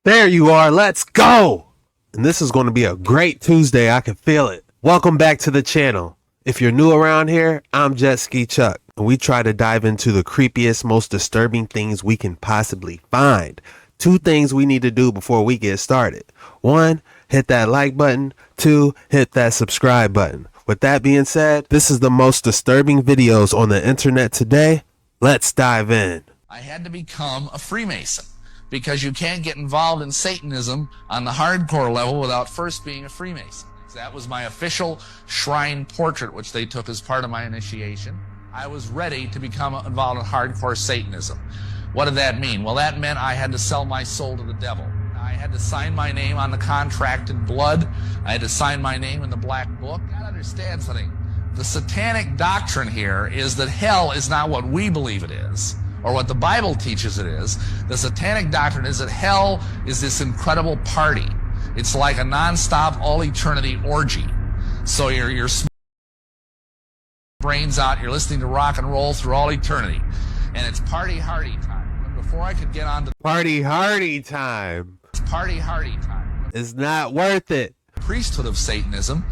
There you are. Let's go. And this is going to be a great Tuesday. I can feel it. Welcome back to the channel. If you're new around here, I'm Jet Ski Chuck, and we try to dive into the creepiest, most disturbing things we can possibly find. 2 things we need to do before we get started. 1, hit that like button. 2, hit that subscribe button. With that being said, this is the most disturbing videos on the internet today. Let's dive in. I had to become a Freemason because you can't get involved in Satanism on the hardcore level without first being a Freemason. That was my official shrine portrait, which they took as part of my initiation. I was ready to become involved in hardcore Satanism. What did that mean? Well, that meant I had to sell my soul to the devil. I had to sign my name on the contract in blood. I had to sign my name in the black book. You gotta understand something. The satanic doctrine here is that hell is not what we believe it is, or what the Bible teaches it is. The satanic doctrine is that hell is this incredible party. It's like a non-stop, all-eternity orgy. So you're brains out, you're listening to rock and roll through all eternity. And it's party hardy time. But before I could get on to Party hardy time. It's party hardy time. It's not worth it. Priesthood of Satanism,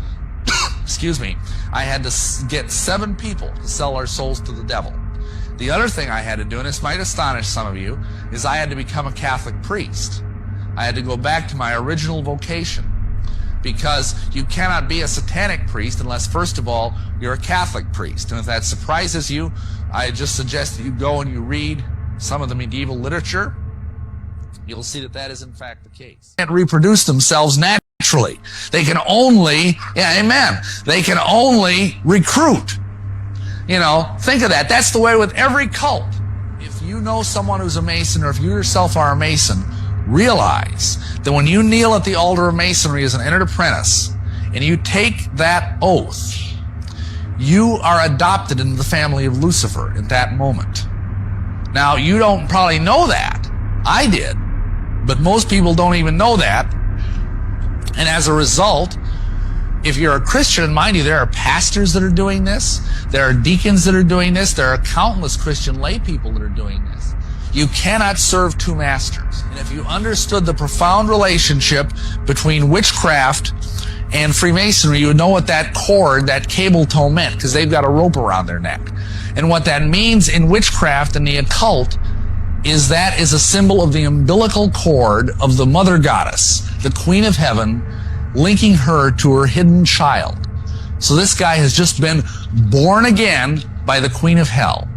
excuse me, I had to get 7 people to sell our souls to the devil. The other thing I had to do, and this might astonish some of you, is I had to become a Catholic priest. I had to go back to my original vocation, because you cannot be a satanic priest unless, first of all, you're a Catholic priest. And if that surprises you, I just suggest that you go and you read some of the medieval literature. You'll see that that is in fact the case. They can't reproduce themselves naturally. They can only, yeah, amen, they can only recruit. You know, think of that. That's the way with every cult. If you know someone who's a Mason, or if you yourself are a Mason, realize that when you kneel at the altar of Masonry as an entered apprentice, and you take that oath, you are adopted into the family of Lucifer at that moment. Now, you don't probably know that. I did. But most people don't even know that. And as a result, if you're a Christian, and mind you, there are pastors that are doing this, there are deacons that are doing this, there are countless Christian lay people that are doing this. You cannot serve 2 masters. And if you understood the profound relationship between witchcraft and Freemasonry, you would know what that cord, that cable tow meant, because they've got a rope around their neck. And what that means in witchcraft and the occult is that is a symbol of the umbilical cord of the mother goddess, the Queen of Heaven, linking her to her hidden child. So this guy has just been born again by the Queen of Hell,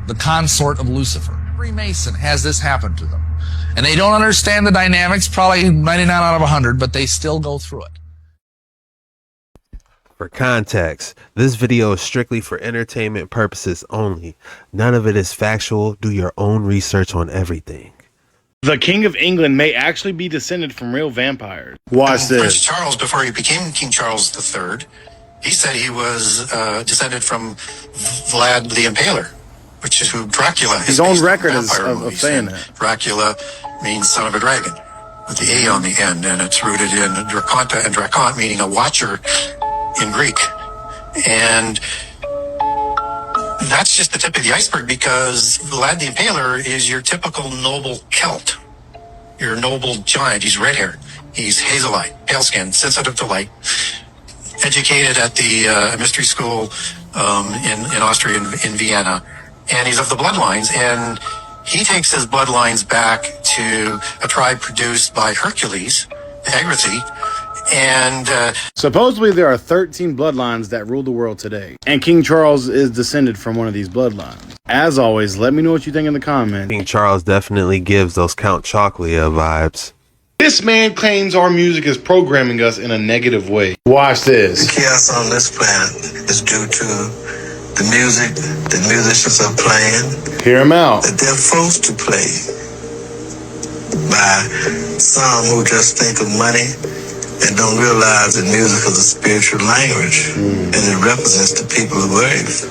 the consort of Lucifer. Every Mason has this happen to them. And they don't understand the dynamics, probably 99 out of 100, but they still go through it. For context, this video is strictly for entertainment purposes only. None of it is factual. Do your own research on everything. The King of England may actually be descended from real vampires. Watch this. Prince Charles, before he became King Charles III, he said he was descended from Vlad the Impaler, which is who Dracula is. His own record is of saying that. Dracula means son of a dragon, with the A on the end, and it's rooted in Draconta, and Dracon meaning a watcher in Greek. And that's just the tip of the iceberg, because Vlad the Impaler is your typical noble Celt, your noble giant. He's red-haired, he's hazelite, pale-skinned, sensitive to light, educated at the mystery school in Austria, in Vienna, and he's of the bloodlines, and he takes his bloodlines back to a tribe produced by Hercules, Agrathi, and supposedly there are 13 bloodlines that rule the world today, and King Charles is descended from one of these bloodlines. As always, let me know what you think in the comments. King Charles definitely gives those Count Chocula vibes. This man claims our music is programming us in a negative way. Watch this. The chaos on this planet is due to the music that musicians are playing. Hear him out. That they're forced to play by some who just think of money and don't realize that music is a spiritual language, and it represents the people of Earth.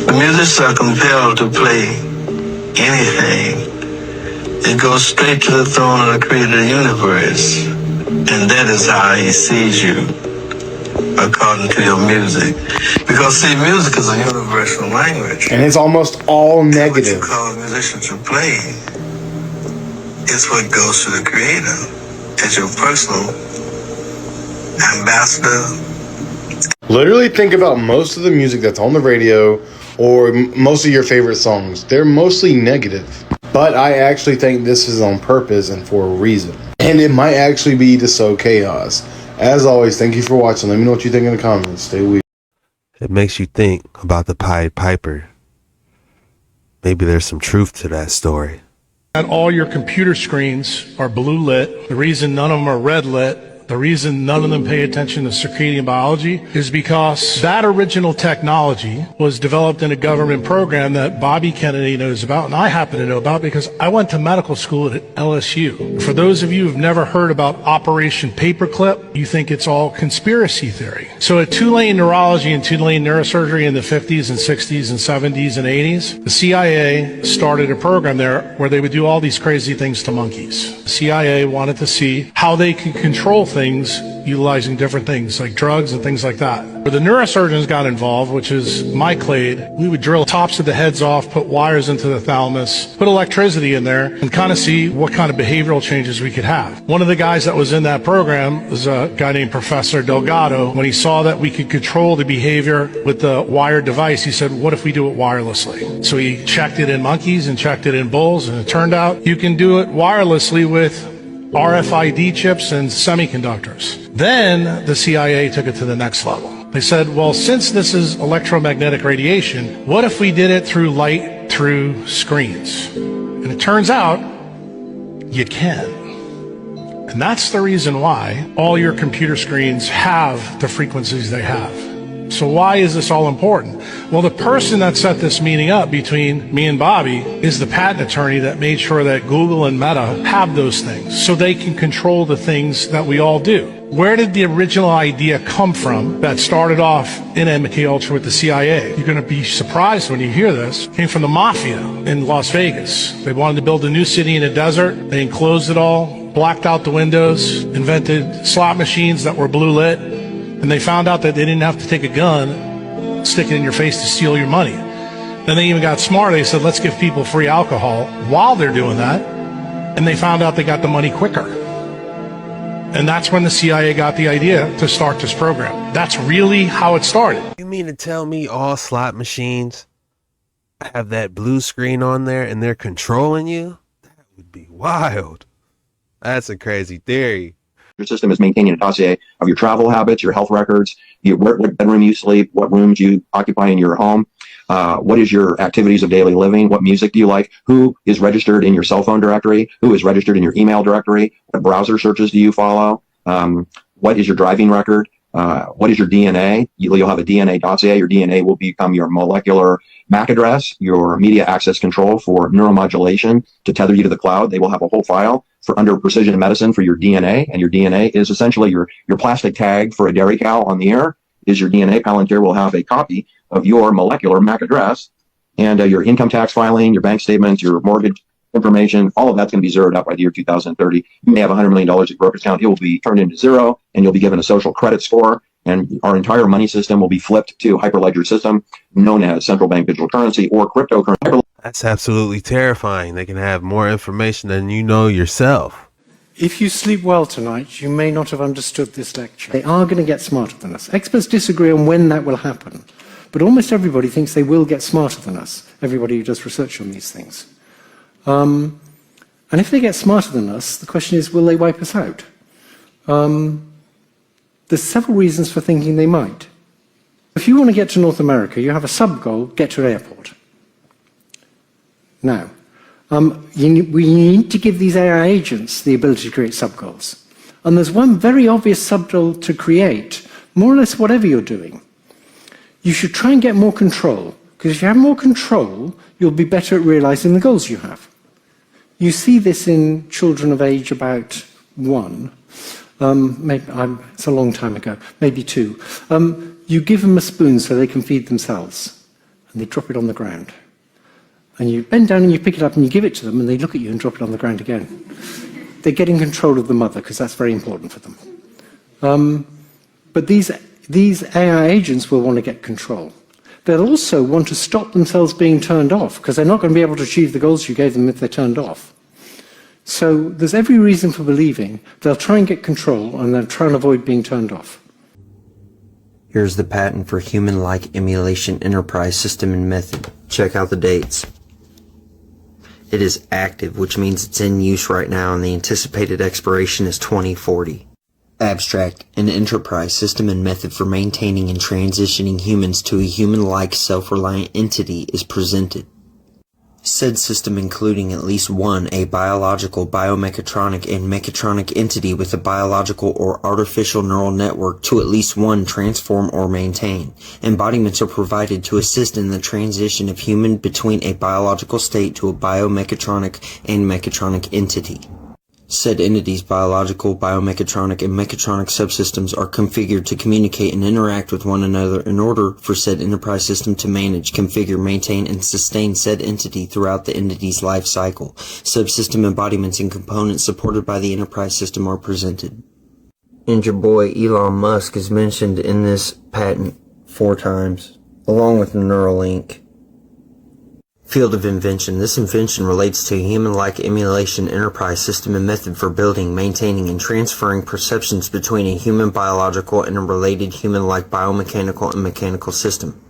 The musicians are compelled to play anything. It goes straight to the throne of the creator of the universe, and that is how he sees you, according to your music. Because, see, music is a universal language. And it's almost all negative. What you call a musician to play is what goes to the creator as your personal ambassador. Literally think about most of the music that's on the radio or most of your favorite songs. They're mostly negative. But I actually think this is on purpose and for a reason. And it might actually be to sow chaos. As always, thank you for watching. Let me know what you think in the comments. Stay weak. It makes you think about the Pied Piper. Maybe there's some truth to that story. All your computer screens are blue lit. The reason none of them are red lit, the reason none of them pay attention to circadian biology is because that original technology was developed in a government program that Bobby Kennedy knows about, and I happen to know about because I went to medical school at LSU. For those of you who've never heard about Operation Paperclip, you think it's all conspiracy theory. So at Tulane Neurology and Tulane Neurosurgery in the 50s and 60s and 70s and 80s, the CIA started a program there where they would do all these crazy things to monkeys. The CIA wanted to see how they could control things utilizing different things like drugs and things like that. Where the neurosurgeons got involved, which is my clade, we would drill tops of the heads off, put wires into the thalamus, put electricity in there, and kind of see what kind of behavioral changes we could have. One of the guys that was in that program was a guy named Professor Delgado. When he saw that we could control the behavior with the wired device, he said, what if we do it wirelessly? So he checked it in monkeys and checked it in bulls, and it turned out you can do it wirelessly with RFID chips and semiconductors. Then the CIA took it to the next level. They said, well, since this is electromagnetic radiation, what if we did it through light through screens? And it turns out you can. And that's the reason why all your computer screens have the frequencies they have. So why is this all important? Well, the person that set this meeting up between me and Bobby is the patent attorney that made sure that Google and Meta have those things so they can control the things that we all do. Where did the original idea come from that started off in MKUltra with the CIA? You're going to be surprised when you hear this. It came from the mafia in Las Vegas. They wanted to build a new city in a desert. They enclosed it all, blacked out the windows, invented slot machines that were blue lit. And they found out that they didn't have to take a gun, stick it in your face to steal your money. Then they even got smart. They said, let's give people free alcohol while they're doing that. And they found out they got the money quicker. And that's when the CIA got the idea to start this program. That's really how it started. You mean to tell me all slot machines have that blue screen on there and they're controlling you? That would be wild. That's a crazy theory. Your system is maintaining a dossier of your travel habits, your health records, what bedroom you sleep, what rooms you occupy in your home, what is your activities of daily living, what music do you like, who is registered in your cell phone directory, who is registered in your email directory, what browser searches do you follow, what is your driving record, what is your DNA? You'll have a DNA dossier. Your DNA will become your molecular MAC address, your media access control for neuromodulation to tether you to the cloud. They will have a whole file for under precision medicine for your DNA. And your DNA is essentially your plastic tag for a dairy cow on the air is your DNA. Palantir will have a copy of your molecular MAC address, and your income tax filing, your bank statements, your mortgage information, all of that's going to be zeroed out by the year 2030. You may have $100 million at brokerage account. It will be turned into zero, and you'll be given a social credit score, and our entire money system will be flipped to Hyperledger system, known as central bank digital currency or cryptocurrency. That's absolutely terrifying. They can have more information than you know yourself. If you sleep well tonight, you may not have understood this lecture. They are going to get smarter than us. Experts disagree on when that will happen, but almost everybody thinks they will get smarter than us, everybody who does research on these things. And if they get smarter than us, the question is, will they wipe us out? There's several reasons for thinking they might. If you want to get to North America, you have a sub-goal, get to an airport. Now, we need to give these AI agents the ability to create sub-goals. And there's one very obvious sub-goal to create, more or less whatever you're doing. You should try and get more control, because if you have more control, you'll be better at realizing the goals you have. You see this in children of age about 1. It's a long time ago, maybe 2. You give them a spoon so they can feed themselves, and they drop it on the ground. And you bend down and you pick it up and you give it to them, and they look at you and drop it on the ground again. They're getting control of the mother, because that's very important for them. But these AI agents will want to get control. They'll also want to stop themselves being turned off, because they're not going to be able to achieve the goals you gave them if they're turned off. So there's every reason for believing they'll try and get control and they'll try and avoid being turned off. Here's the patent for human-like emulation enterprise system and method. Check out the dates. It is active, which means it's in use right now, and the anticipated expiration is 2040. Abstract, an enterprise system and method for maintaining and transitioning humans to a human-like self-reliant entity is presented. Said system including at least one, a biological, biomechatronic, and mechatronic entity with a biological or artificial neural network to at least one transform or maintain. Embodiments are provided to assist in the transition of human between a biological state to a biomechatronic and mechatronic entity. Said entities' biological, biomechatronic, and mechatronic subsystems are configured to communicate and interact with one another in order for said enterprise system to manage, configure, maintain, and sustain said entity throughout the entity's life cycle. Subsystem embodiments and components supported by the enterprise system are presented. And your boy Elon Musk is mentioned in this patent 4 times, along with Neuralink. Field of invention. This invention relates to a human-like emulation enterprise system and method for building, maintaining, and transferring perceptions between a human biological and a related human-like biomechanical and mechanical system.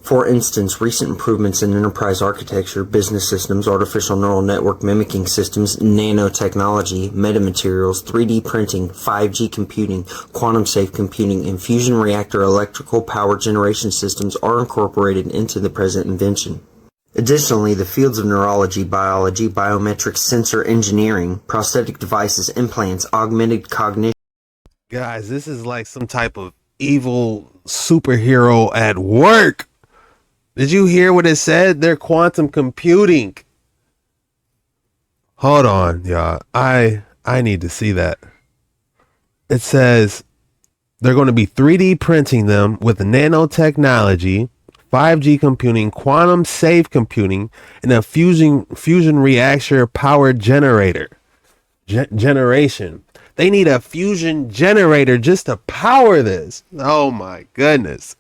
For instance, recent improvements in enterprise architecture, business systems, artificial neural network mimicking systems, nanotechnology, metamaterials, 3D printing, 5G computing, quantum-safe computing, and fusion reactor electrical power generation systems are incorporated into the present invention. Additionally, the fields of neurology, biology, biometrics, sensor engineering, prosthetic devices, implants, augmented cognition. Guys, this is like some type of evil superhero at work. Did you hear what it said? They're quantum computing. Hold on, y'all. I need to see that. It says they're going to be 3D printing them with nanotechnology, 5G computing, quantum safe computing, and a fusion reactor power generator. Generation. They need a fusion generator just to power this. Oh my goodness.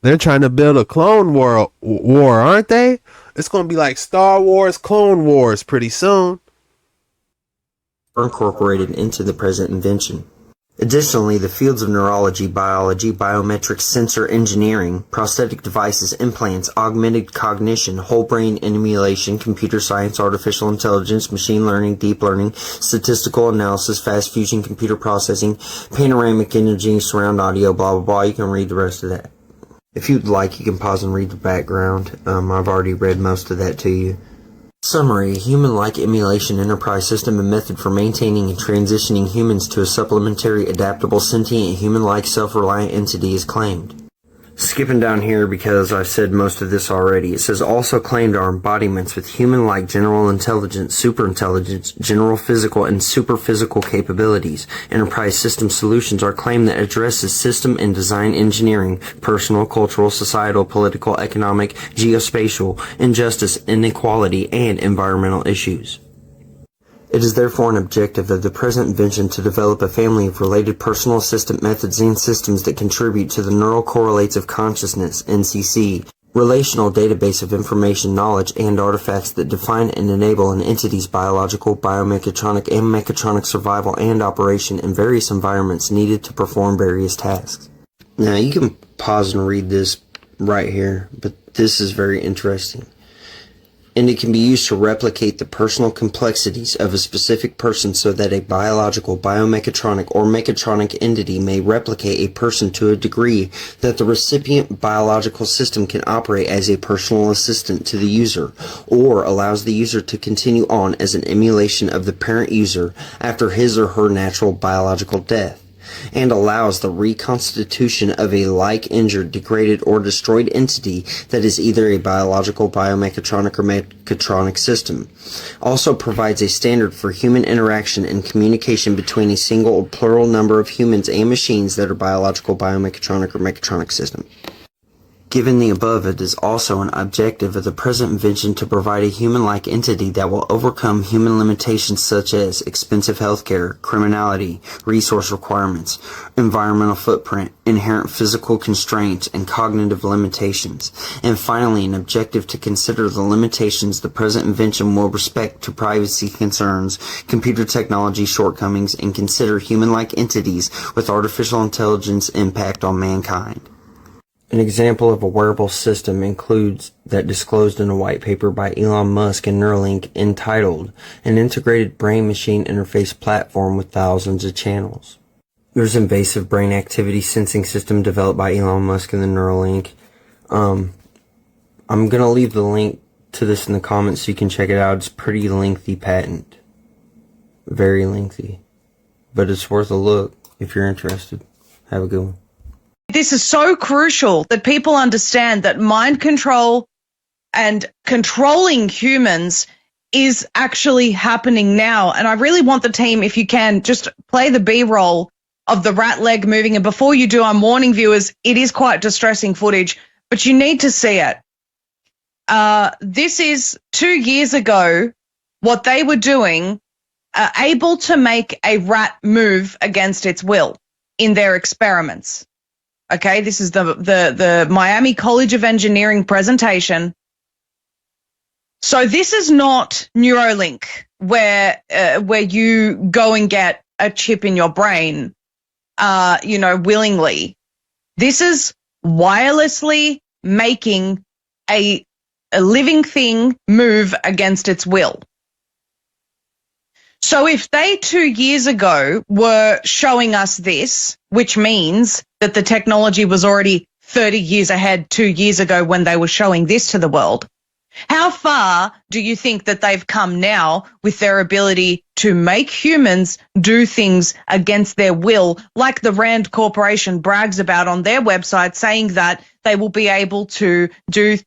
They're trying to build a clone war, aren't they? It's going to be like Star Wars, Clone Wars pretty soon. Incorporated into the present invention. Additionally, the fields of neurology, biology, biometrics, sensor engineering, prosthetic devices, implants, augmented cognition, whole brain emulation, computer science, artificial intelligence, machine learning, deep learning, statistical analysis, fast fusion, computer processing, panoramic imaging, surround audio, blah, blah, blah. You can read the rest of that. If you'd like, you can pause and read the background. I've already read most of that to you. Summary: a human-like emulation enterprise system and method for maintaining and transitioning humans to a supplementary, adaptable, sentient, human-like, self-reliant entity is claimed. Skipping down here because I've said most of this already. It says also claimed are embodiments with human-like general intelligence, superintelligence, general physical, and superphysical capabilities. Enterprise system solutions are claimed that addresses system and design engineering, personal, cultural, societal, political, economic, geospatial, injustice, inequality, and environmental issues. It is therefore an objective of the present invention to develop a family of related personal assistant methods and systems that contribute to the neural correlates of consciousness, NCC, relational database of information, knowledge, and artifacts that define and enable an entity's biological, biomechatronic, and mechatronic survival and operation in various environments needed to perform various tasks. Now, you can pause and read this right here, but this is very interesting. And it can be used to replicate the personal complexities of a specific person so that a biological, biomechatronic, or mechatronic entity may replicate a person to a degree that the recipient biological system can operate as a personal assistant to the user, or allows the user to continue on as an emulation of the parent user after his or her natural biological death, and allows the reconstitution of a like injured, degraded, or destroyed entity that is either a biological, biomechatronic, or mechatronic system. Also provides a standard for human interaction and communication between a single or plural number of humans and machines that are biological, biomechatronic, or mechatronic system. Given the above, it is also an objective of the present invention to provide a human-like entity that will overcome human limitations such as expensive healthcare, criminality, resource requirements, environmental footprint, inherent physical constraints, and cognitive limitations. And finally, an objective to consider the limitations the present invention will respect to privacy concerns, computer technology shortcomings, and consider human-like entities with artificial intelligence impact on mankind. An example of a wearable system includes that disclosed in a white paper by Elon Musk and Neuralink entitled An Integrated Brain-Machine Interface Platform with Thousands of Channels. There's an invasive brain activity sensing system developed by Elon Musk and the Neuralink. I'm going to leave the link to this in the comments so you can check it out. It's a pretty lengthy patent. Very lengthy. But it's worth a look if you're interested. Have a good one. This is so crucial that people understand that mind control and controlling humans is actually happening now. And I really want the team, if you can, just play the B-roll of the rat leg moving. And before you do, I'm warning viewers, it is quite distressing footage, but you need to see it. This is 2 years ago, what they were doing, able to make a rat move against its will in their experiments. Okay, this is the Miami College of Engineering presentation. So this is not Neuralink, where you go and get a chip in your brain, willingly. This is wirelessly making a living thing move against its will. So if they 2 years ago were showing us this, which means that the technology was already 30 years ahead 2 years ago when they were showing this to the world, how far do you think that they've come now with their ability to make humans do things against their will, like the Rand Corporation brags about on their website, saying that they will be able to do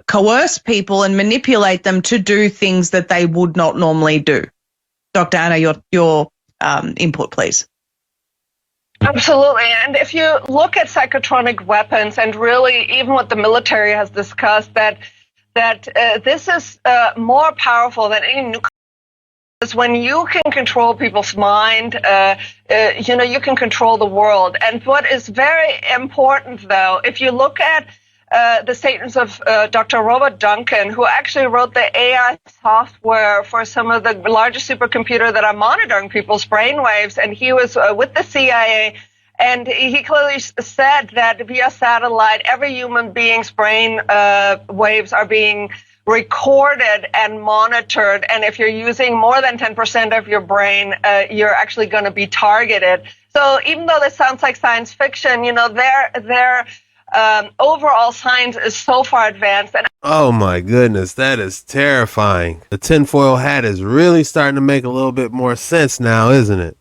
coerce people and manipulate them to do things that they would not normally do? Dr. Anna, your input, please. Absolutely. And if you look at psychotronic weapons, and really even what the military has discussed, that this is more powerful than any nuclear. When you can control people's mind, you can control the world. And what is very important, though, if you look at the statements of Dr. Robert Duncan, who actually wrote the AI software for some of the largest supercomputers that are monitoring people's brainwaves, and he was with the CIA, and he clearly said that via satellite, every human being's brain waves are being recorded and monitored, and if you're using more than 10% of your brain, you're actually going to be targeted. So even though this sounds like science fiction, their overall science is so far advanced. And oh my goodness, that is terrifying. The tinfoil hat is really starting to make a little bit more sense now, isn't it?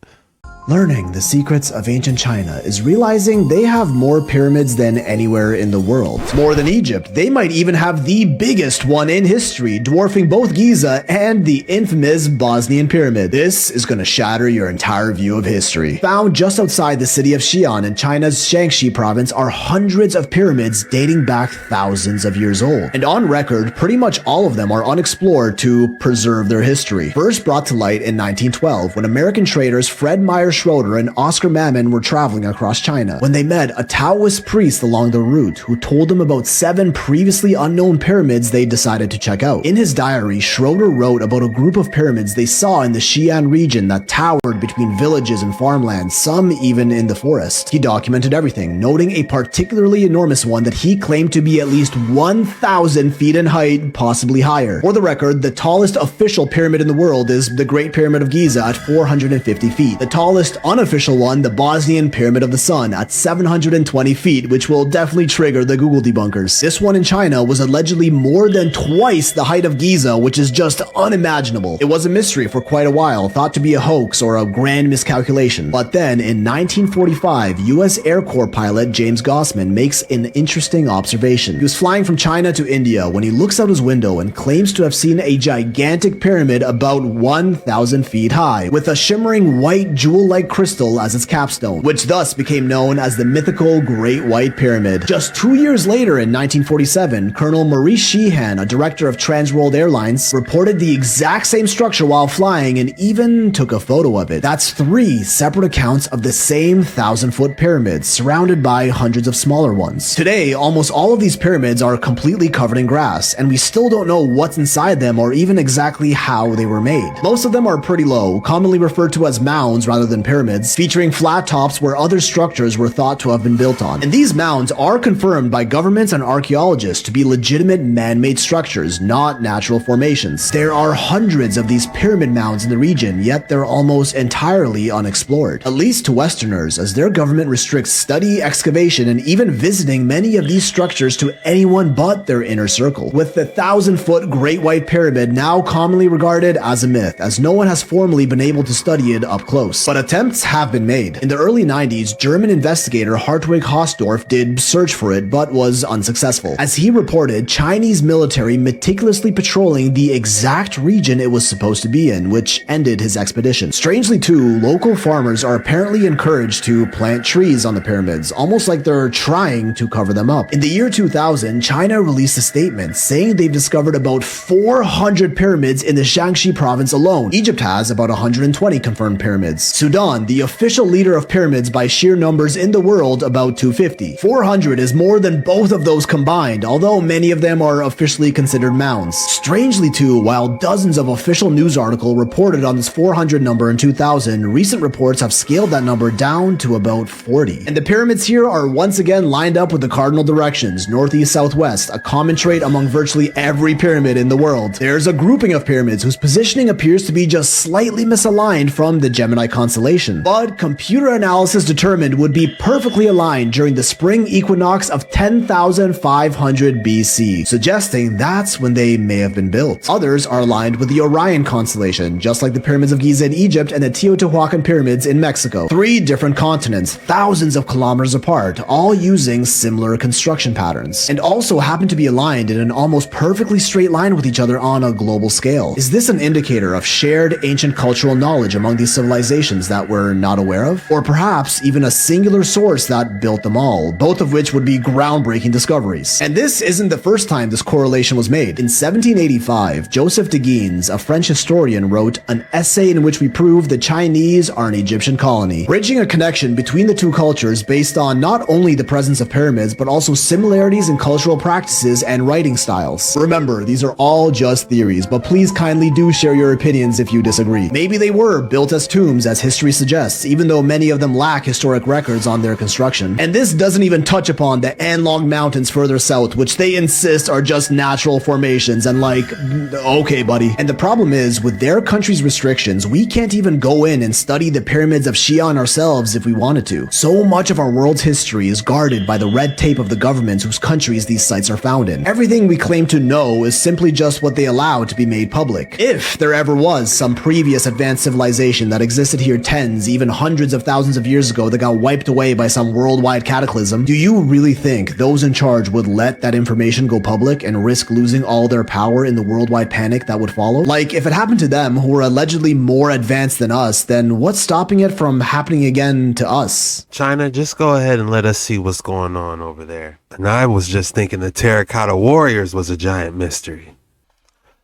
Learning the secrets of ancient China is realizing they have more pyramids than anywhere in the world. More than Egypt, they might even have the biggest one in history, dwarfing both Giza and the infamous Bosnian pyramid. This is going to shatter your entire view of history. Found just outside the city of Xi'an in China's Shaanxi province are hundreds of pyramids dating back thousands of years old. And on record, pretty much all of them are unexplored to preserve their history. First brought to light in 1912 when American traders Fred Meyer Schroeder and Oscar Mammon were traveling across China when they met a Taoist priest along the route who told them about 7 previously unknown pyramids they decided to check out. In his diary, Schroeder wrote about a group of pyramids they saw in the Xi'an region that towered between villages and farmlands, some even in the forest. He documented everything, noting a particularly enormous one that he claimed to be at least 1,000 feet in height, possibly higher. For the record, the tallest official pyramid in the world is the Great Pyramid of Giza at 450 feet. The tallest unofficial one, the Bosnian Pyramid of the Sun, at 720 feet, which will definitely trigger the Google debunkers. This one in China was allegedly more than twice the height of Giza, which is just unimaginable. It was a mystery for quite a while, thought to be a hoax or a grand miscalculation. But then, in 1945, US Air Corps pilot James Gossman makes an interesting observation. He was flying from China to India when he looks out his window and claims to have seen a gigantic pyramid about 1,000 feet high, with a shimmering white jewel sapphire-like crystal as its capstone, which thus became known as the mythical Great White Pyramid. Just 2 years later, in 1947, Colonel Maurice Sheehan, a director of Transworld Airlines, reported the exact same structure while flying and even took a photo of it. That's 3 separate accounts of the same 1,000-foot pyramids, surrounded by hundreds of smaller ones. Today, almost all of these pyramids are completely covered in grass, and we still don't know what's inside them or even exactly how they were made. Most of them are pretty low, commonly referred to as mounds rather than pyramids, featuring flat tops where other structures were thought to have been built on. And these mounds are confirmed by governments and archaeologists to be legitimate man-made structures, not natural formations. There are hundreds of these pyramid mounds in the region, yet they're almost entirely unexplored, at least to Westerners, as their government restricts study, excavation, and even visiting many of these structures to anyone but their inner circle, with the 1,000-foot Great White Pyramid now commonly regarded as a myth, as no one has formally been able to study it up close. But attempts have been made. In the early 90s, German investigator Hartwig Hausdorff did search for it, but was unsuccessful, as he reported Chinese military meticulously patrolling the exact region it was supposed to be in, which ended his expedition. Strangely too, local farmers are apparently encouraged to plant trees on the pyramids, almost like they're trying to cover them up. In the year 2000, China released a statement saying they've discovered about 400 pyramids in the Shaanxi province alone. Egypt has about 120 confirmed pyramids. Sudan, the official leader of pyramids by sheer numbers in the world, about 250. 400 is more than both of those combined, although many of them are officially considered mounds. Strangely too, while dozens of official news articles reported on this 400 number in 2000, recent reports have scaled that number down to about 40. And the pyramids here are once again lined up with the cardinal directions, northeast, southwest, a common trait among virtually every pyramid in the world. There's a grouping of pyramids whose positioning appears to be just slightly misaligned from the Gemini constellation, but computer analysis determined would be perfectly aligned during the spring equinox of 10,500 BC, suggesting that's when they may have been built. Others are aligned with the Orion constellation, just like the pyramids of Giza in Egypt and the Teotihuacan pyramids in Mexico. 3 different continents, thousands of kilometers apart, all using similar construction patterns, and also happen to be aligned in an almost perfectly straight line with each other on a global scale. Is this an indicator of shared ancient cultural knowledge among these civilizations that we're not aware of? Or perhaps even a singular source that built them all, both of which would be groundbreaking discoveries. And this isn't the first time this correlation was made. In 1785, Joseph de Guines, a French historian, wrote an essay in which we prove the Chinese are an Egyptian colony, bridging a connection between the two cultures based on not only the presence of pyramids, but also similarities in cultural practices and writing styles. Remember, these are all just theories, but please kindly do share your opinions if you disagree. Maybe they were built as tombs, as history suggests, even though many of them lack historic records on their construction. And this doesn't even touch upon the Anlong Mountains further south, which they insist are just natural formations, and like, okay buddy. And the problem is, with their country's restrictions, we can't even go in and study the pyramids of Xi'an ourselves if we wanted to. So much of our world's history is guarded by the red tape of the governments whose countries these sites are found in. Everything we claim to know is simply just what they allow to be made public. If there ever was some previous advanced civilization that existed here tens, even hundreds of thousands of years ago that got wiped away by some worldwide cataclysm, do you really think those in charge would let that information go public and risk losing all their power in the worldwide panic that would follow? Like, if it happened to them, who were allegedly more advanced than us, then what's stopping it from happening again to us? China, just go ahead and let us see what's going on over there. And I was just thinking the terracotta warriors was a giant mystery.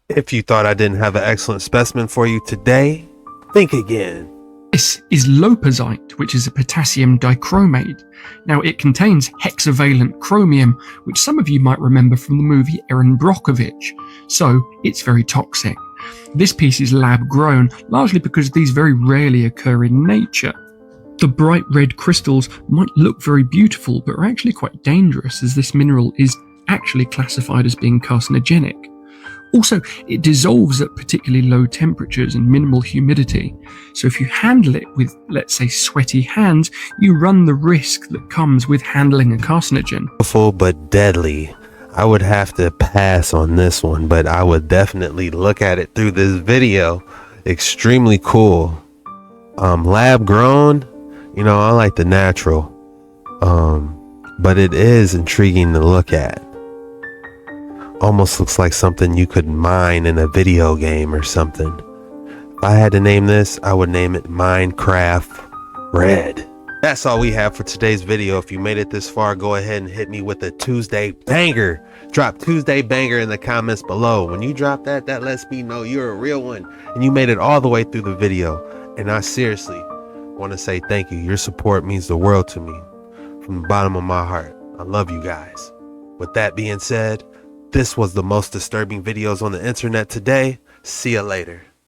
If you thought I didn't have an excellent specimen for you today, think again. This is lopazite, which is a potassium dichromate. Now, it contains hexavalent chromium, which some of you might remember from the movie Erin Brockovich, so it's very toxic. This piece is lab-grown, largely because these very rarely occur in nature. The bright red crystals might look very beautiful, but are actually quite dangerous, as this mineral is actually classified as being carcinogenic. Also, it dissolves at particularly low temperatures and minimal humidity, so if you handle it with, let's say, sweaty hands, you run the risk that comes with handling a carcinogen. Beautiful but deadly. I would have to pass on this one, but I would definitely look at it through this video. Extremely cool. Lab grown, you know, I like the natural, but it is intriguing to look at. Almost looks like something you could mine in a video game or something. If I had to name this, I would name it Minecraft red. That's all we have for today's video. If you made it this far, go ahead and hit me with a Tuesday banger. Drop Tuesday banger in the comments below. When you drop that, that lets me know you're a real one and you made it all the way through the video. And I seriously want to say thank you. Your support means the world to me from the bottom of my heart. I love you guys. With that being said, this was the most disturbing videos on the internet today. See ya later.